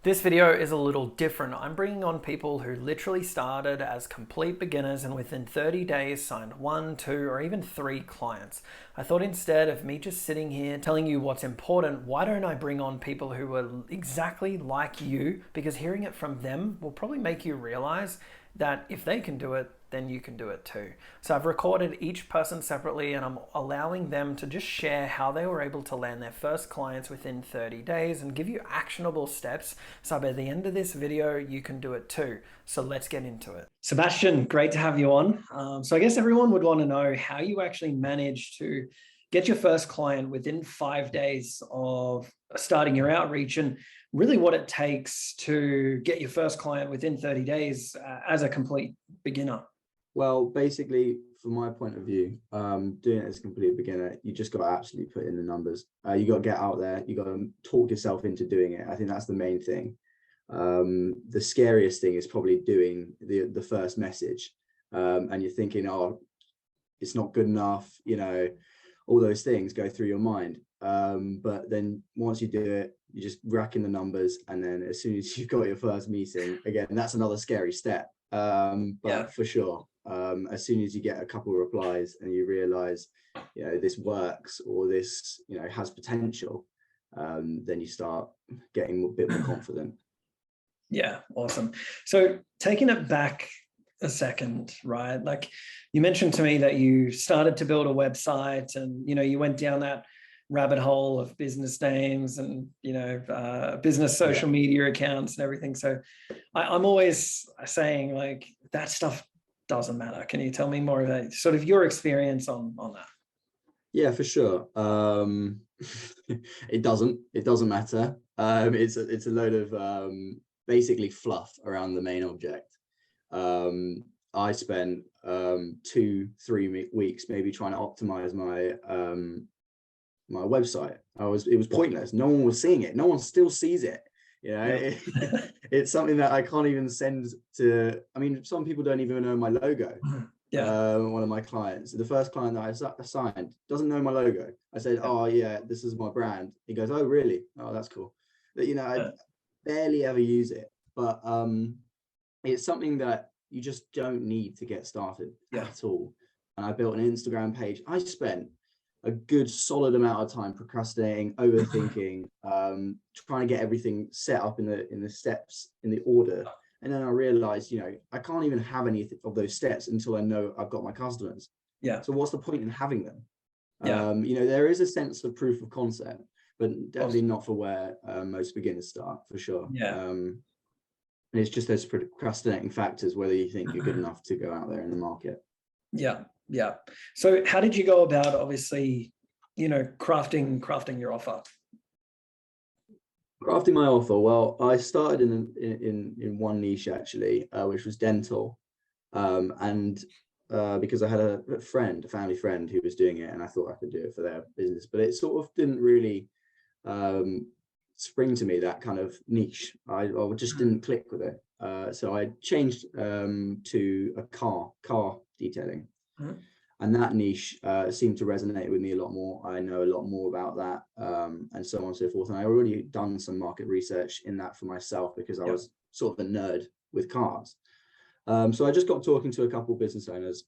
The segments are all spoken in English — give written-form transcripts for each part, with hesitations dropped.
This video is a little different. I'm bringing on people who literally started as complete beginners and within 30 days signed 1, 2, or even 3 clients. I thought instead of me just sitting here telling you what's important, why don't I bring on people who are exactly like you? Because hearing it from them will probably make you realize that if they can do it, then you can do it too. So I've recorded each person separately and I'm allowing them to just share how they were able to land their first clients within 30 days and give you actionable steps. So by the end of this video, you can do it too. So let's get into it. Sebastian, great to have you on. So I guess everyone would want to know how you actually managed to get your first client within 5 days of starting your outreach and really what it takes to get your first client within 30 days as a complete beginner. Well, basically, from my point of view, doing it as a complete beginner, you just got to absolutely put in the numbers. You got to get out there. You got to talk yourself into doing it. I think that's the main thing. The scariest thing is probably doing the first message, and you're thinking, oh, it's not good enough. All those things go through your mind. But then once you do it, you're just racking the numbers, and then as soon as you've got your first meeting, again, that's another scary step. But for sure, as soon as you get a couple of replies and you realize, this works or this, has potential, then you start getting a bit more confident. Yeah, awesome. So taking it back a second, right? Like you mentioned to me that you started to build a website and, you went down that rabbit hole of business names and, business social media accounts and everything. So I'm always saying like that stuff doesn't matter. Can you tell me more about sort of your experience on that? Yeah, for sure. It doesn't matter. It's a load of basically fluff around the main object. I spent 2-3 weeks maybe trying to optimize my website. It was pointless. No one was seeing it. No one still sees it. It's something that I can't even send to. I mean, some people don't even know my logo. One of my clients, the first client that I signed, doesn't know my logo. I said, oh yeah, this is my brand. He goes, oh really? Oh, that's cool. But I barely ever use it, but it's something that you just don't need to get started at all. And I built an Instagram page. I spent a good solid amount of time procrastinating, overthinking, trying to get everything set up in the steps, in the order. And then I realized, I can't even have any of those steps until I know I've got my customers. So what's the point in having them? There is a sense of proof of concept, but definitely not for where most beginners start, for sure. And it's just those procrastinating factors, whether you think you're good enough to go out there in the market. Yeah. So how did you go about obviously, crafting your offer? Crafting my offer. Well, I started in one niche actually, which was dental. Because I had a family friend who was doing it, and I thought I could do it for their business, but it sort of didn't really spring to me, that kind of niche. I just didn't click with it. So I changed to a car detailing. And that niche seemed to resonate with me a lot more. I know a lot more about that, and so on and so forth. And I already done some market research in that for myself because I was sort of a nerd with cars. So I just got talking to a couple of business owners.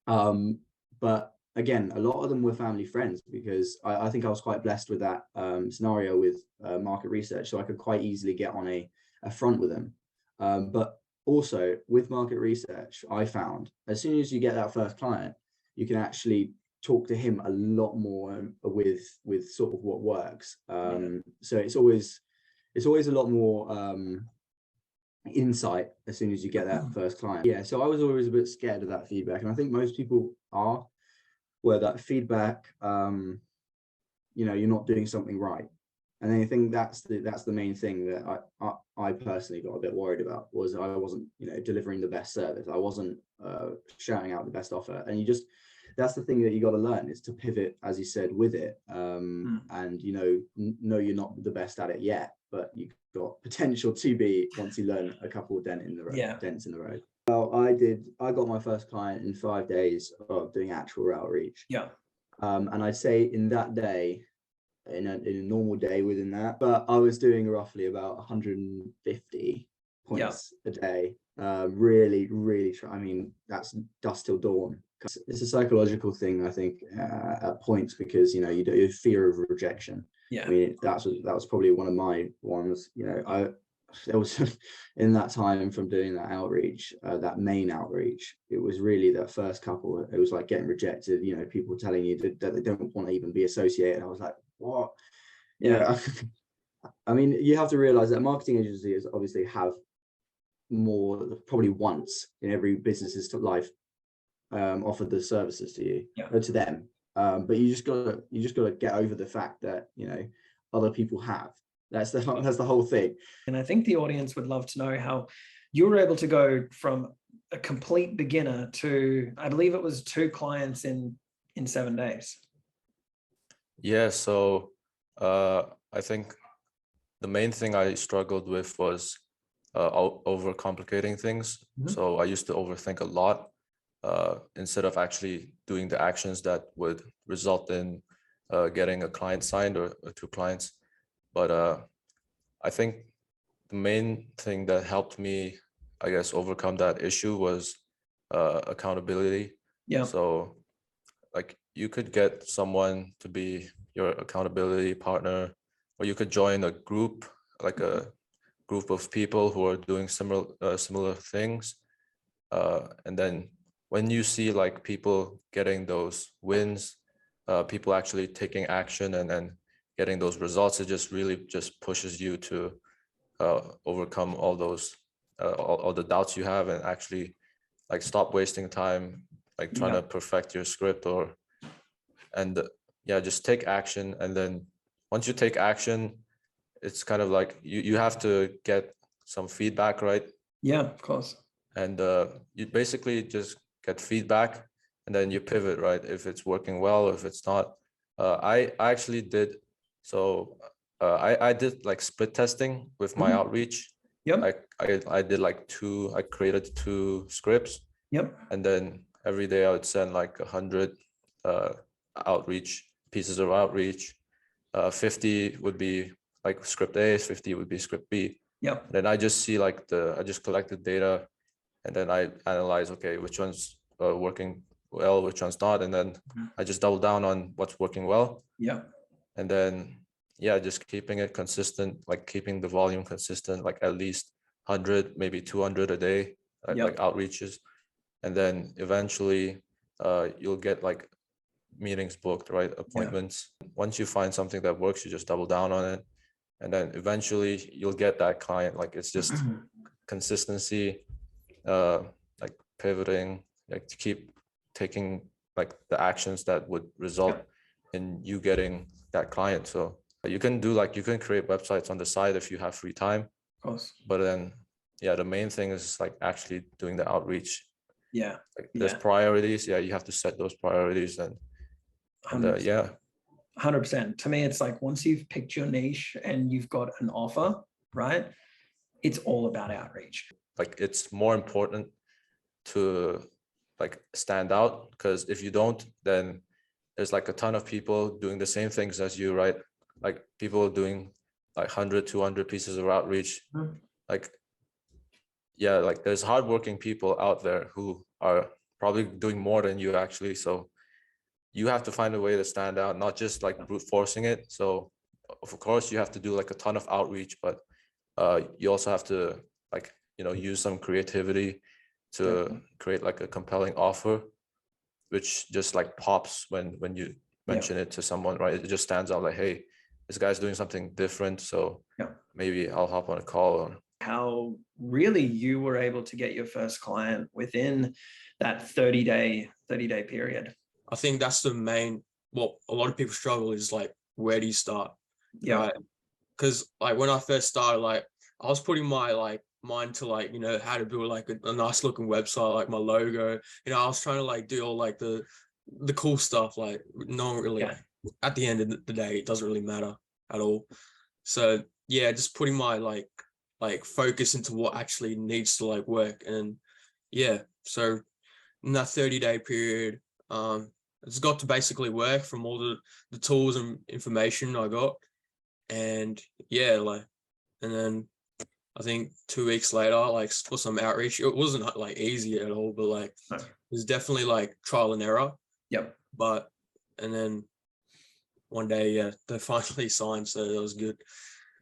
But again, a lot of them were family friends because I think I was quite blessed with that scenario with market research. So I could quite easily get on a front with them. But also with market research, I found as soon as you get that first client, you can actually talk to him a lot more with sort of what works. So it's always a lot more insight as soon as you get that first client. So I was always a bit scared of that feedback, and I think most people are, where that feedback, you're not doing something right. And I think that's the main thing that I personally got a bit worried about, was I wasn't delivering the best service. I wasn't shouting out the best offer. And that's the thing that you got to learn, is to pivot, as you said, with it. And know you're not the best at it yet, but you've got potential to be once you learn a couple of dents in the road. Well, I got my first client in 5 days of doing actual outreach. And I'd say in that day, in a normal day within that, but I was doing roughly about 150 Yeah. points a day. Really try. I mean, that's dusk till dawn. It's a psychological thing, I think, at points, because you do fear of rejection. Yeah. I mean, that was probably one of my ones. It was in that time from doing that outreach, that main outreach. It was really that first couple. It was like getting rejected. People telling you that they don't want to even be associated. I was like, what? Yeah. I mean, you have to realize that marketing agencies obviously have more, probably once in every business's life, offered the services to you, Yeah. or to them. But you just gotta get over the fact that other people have. That's the whole thing. And I think the audience would love to know how you were able to go from a complete beginner to, I believe it was 2 clients in 7 days. Yeah, so I think the main thing I struggled with was overcomplicating things. So I used to overthink a lot instead of actually doing the actions that would result in getting a client signed, or 2 clients. But I think the main thing that helped me, I guess, overcome that issue was accountability. Yeah. So like you could get someone to be your accountability partner, or you could join a group, like a group of people who are doing similar things. And then when you see like people getting those wins, people actually taking action and then getting those results, it just really just pushes you to overcome all those all the doubts you have, and actually like stop wasting time like trying to perfect your script, and just take action. And then once you take action, it's kind of like you have to get some feedback, right? Yeah, of course. And you basically just get feedback, and then you pivot, right? If it's working well, if it's not. I actually did, so I did like split testing with my outreach. Yep. I did like I created 2 scripts. Yep. And then every day I would send like 100 outreach pieces of outreach. 50 would be like script A, 50 would be script B. Yep. And then I just see like I just collected data, and then I analyze, okay, which one's working well, which one's not, and then I just double down on what's working well. Yeah. And then just keeping it consistent, like keeping the volume consistent, like at least 100, maybe 200 a day, like outreaches. And then eventually you'll get like meetings booked, right? Appointments. Once you find something that works, you just double down on it. And then eventually you'll get that client. Like it's just consistency, like pivoting, like to keep taking like the actions that would result in you getting that client. So you can create websites on the side if you have free time. Of course. But then, the main thing is like actually doing the outreach. Yeah. Like there's priorities. Yeah, you have to set those priorities, and 100%. To me, it's like once you've picked your niche and you've got an offer, right? It's all about outreach. Like it's more important to like stand out, because if you don't, then there's like a ton of people doing the same things as you, right? Like people doing like 100, 200 pieces of outreach. Like, like there's hardworking people out there who are probably doing more than you actually. So you have to find a way to stand out, not just like brute forcing it. So of course you have to do like a ton of outreach, but you also have to like, use some creativity to create like a compelling offer, which just like pops when you mention it to someone, right? It just stands out like, hey, this guy's doing something different. So maybe I'll hop on a call. How really you were able to get your first client within that 30-day period. I think that's the main, what a lot of people struggle is like, where do you start? Right? Because like when I first started, like I was putting my like mind to like, how to build like a nice looking website, like my logo, I was trying to like do all like the cool stuff, like no one really, at the end of the day, it doesn't really matter at all. So just putting my like focus into what actually needs to like work. And so in that 30-day period, it's got to basically work from all the tools and information I got. And yeah, like, and then I think 2 weeks later, like for some outreach, it wasn't like easy at all, but like No. it was definitely like trial and error. Yep. But and then one day, yeah, they finally signed, so that was good.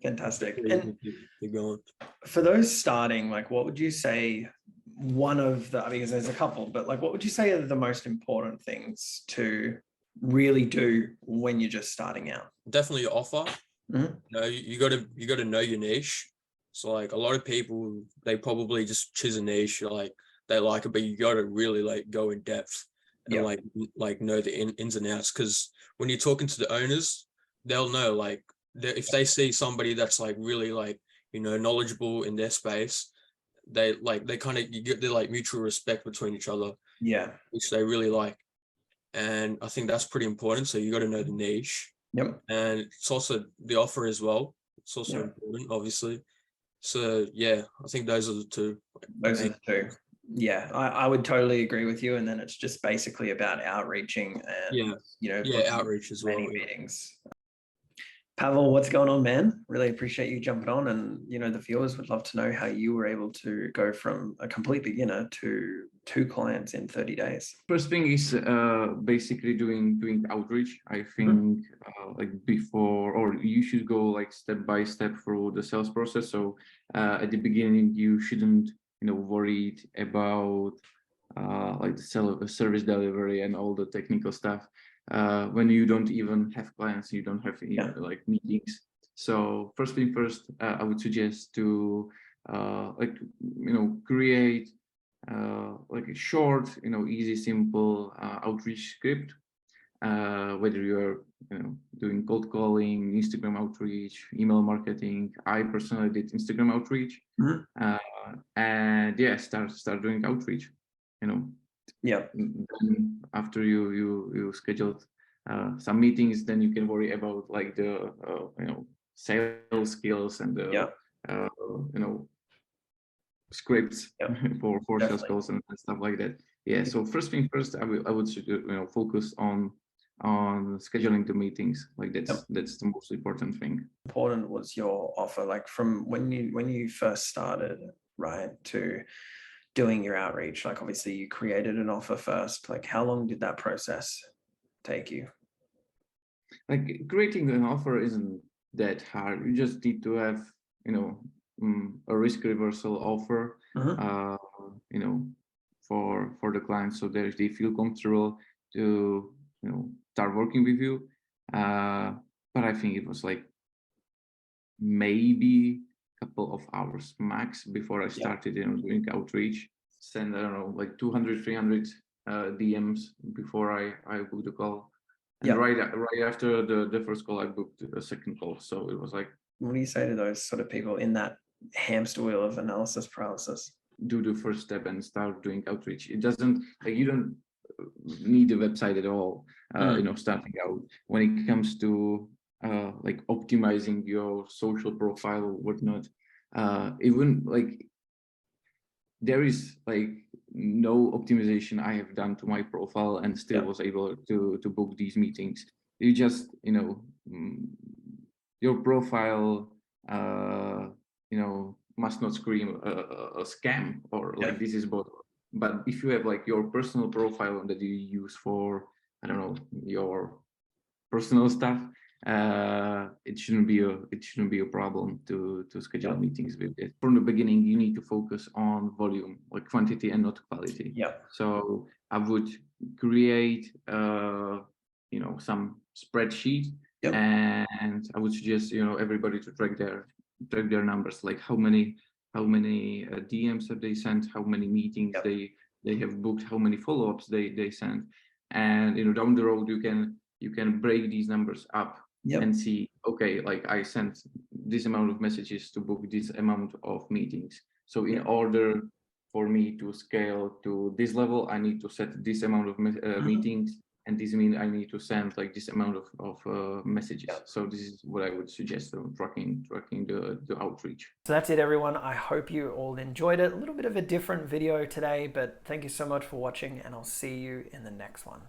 Fantastic. Definitely And keep going. for those starting, like, what would you say one of the, because there's a couple, but like, what would you say are the most important things to really do when you're just starting out? Definitely your offer. Mhm. You know, you gotta know your niche. So like a lot of people, they probably just choose a niche, like they like it, but you gotta really like go in depth and Yeah. like know the ins and outs. Because when you're talking to the owners, they'll know like if they see somebody that's like really like, you know, knowledgeable in their space, they kind of, you get the like mutual respect between each other, Yeah. which they really like. And I think that's pretty important. So you got to know the niche, Yep. and it's also the offer as well. It's also Yeah. important, obviously. So yeah, I think those are the two. Those are the two. Yeah, I would totally agree with you. And then it's just basically about outreaching and, Yeah, you know, yeah, outreach as well. many meetings. Pavel, what's going on, man? Really appreciate you jumping on, and you know the viewers would love to know how you were able to go from a complete beginner to 2 clients in 30 days. First thing is basically doing outreach. I think like before, or you should go like step by step through the sales process. So at the beginning, you shouldn't, you know, worried about like the service delivery and all the technical stuff when you don't even have clients, you don't have like meetings. So first thing first, I would suggest to like, you know, create like a short, you know, easy, simple outreach script. Whether you're, you know, doing cold calling, Instagram outreach, email marketing. I personally did Instagram outreach, and yeah, start doing outreach. You know, Yeah. then after you scheduled some meetings, then you can worry about like the you know, sales skills and the you know, scripts for sales calls and stuff like that. Yeah. So first thing first, I would you know, focus on scheduling the meetings. Like that's the most important thing. Important was your offer, like from when you first started, right, to doing your outreach. Like obviously you created an offer first. Like how long did that process take you? Like creating an offer isn't that hard. You just need to have, you know, a risk reversal offer, you know, for the client, so that they feel comfortable to, you know, start working with you. But I think it was like maybe a couple of hours max before I started, you know, doing outreach. Send, I don't know, like 200, 300 DMs before I booked the call. And right after the first call, I booked a second call. So it was like, what do you say to those sort of people in that hamster wheel of analysis paralysis? Do the first step and start doing outreach. It doesn't, like, you don't need a website at all, you know, starting out. When it comes to like optimizing your social profile or whatnot, even like there is like no optimization I have done to my profile and still was able to book these meetings. You just, you know, your profile, you know, must not scream a scam or like this is bot. But if you have like your personal profile that you use for, I don't know, your personal stuff, it shouldn't be a problem to schedule meetings with it. From the beginning, you need to focus on volume, like quantity and not quality. So I would create you know, some spreadsheet, and I would suggest, you know, everybody to track their numbers, like how many DMs have they sent, how many meetings they have booked, how many follow-ups they sent. And, you know, down the road you can break these numbers up and see, okay, like I sent this amount of messages to book this amount of meetings. So in order for me to scale to this level, I need to set this amount of meetings, and this means I need to send like this amount of messages. So this is what I would suggest, tracking the outreach. So that's it, everyone. I hope you all enjoyed it. A little bit of a different video today, but thank you so much for watching, and I'll see you in the next one.